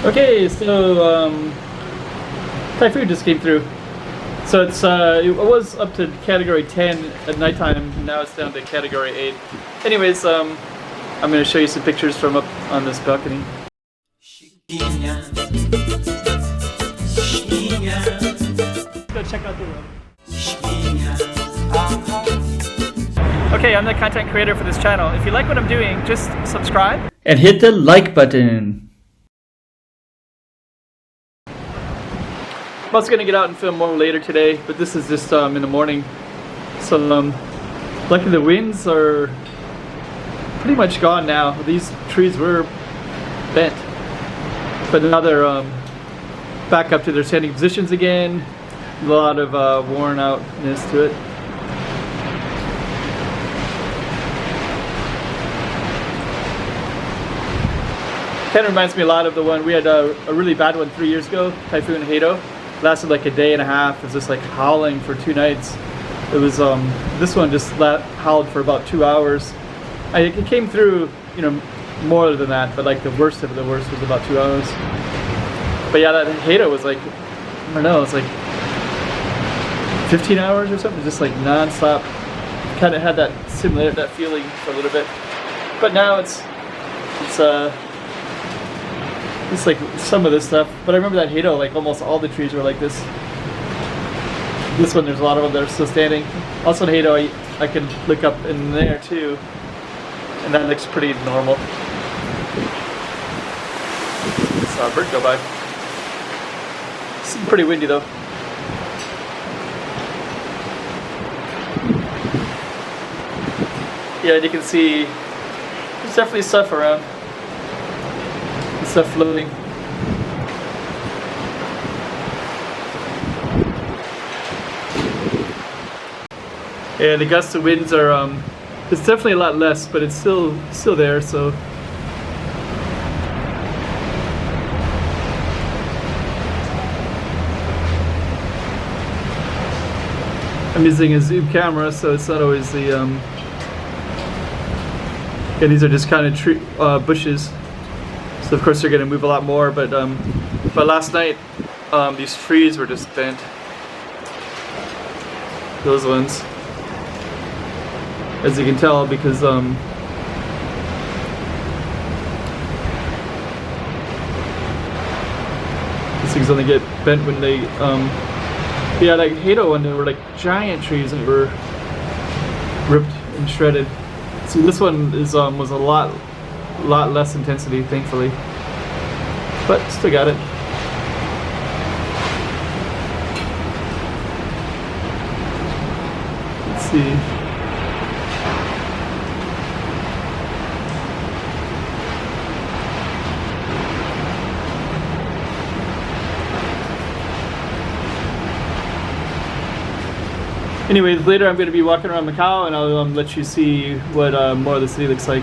Okay, so Typhoon just came through. So it was up to category 10 at nighttime. Now it's down to category 8. Anyways, I'm going to show you some pictures from up on this balcony. Go check out the room. Okay, I'm the content creator for this channel. If you like what I'm doing, just subscribe and hit the like button. I'm also going to get out and film more later today, but this is just in the morning. So luckily the winds are pretty much gone now. These trees were bent, but now they're back up to their standing positions again. A lot of worn outness to it. Kind of reminds me a lot of the one we had a really bad one 3 years ago, Typhoon Hato. Lasted like a day and a half. It was just like howling for 2 nights. It was this one just howled for about 2 hours. It came through, you know, more than that, but like the worst of the worst was about 2 hours. But yeah, that Hato was like, I don't know, it's like 15 hours or something, just like non-stop. Kind of had that simulated that feeling for a little bit. But now it's like some of this stuff, but I remember that Hato, like almost all the trees were like this. This one, there's a lot of them that are still standing. Also in Hato, I can look up in there too, and that looks pretty normal. Saw a bird go by. It's pretty windy though. Yeah, and you can see there's definitely stuff around. Stuff floating. Yeah, the gusts of winds are it's definitely a lot less, but it's still there, so I'm using a zoom camera, so it's not always the yeah, these are just kind of tree bushes. So of course they're going to move a lot more, but last night these trees were just bent. Those ones, as you can tell, because these things only get bent when they yeah, like Hato, when they were like giant trees that were ripped and shredded. So this one is was a lot less intensity, thankfully, but still got it. Let's see. Anyways, later I'm going to be walking around Macau, and I'll let you see what more of the city looks like.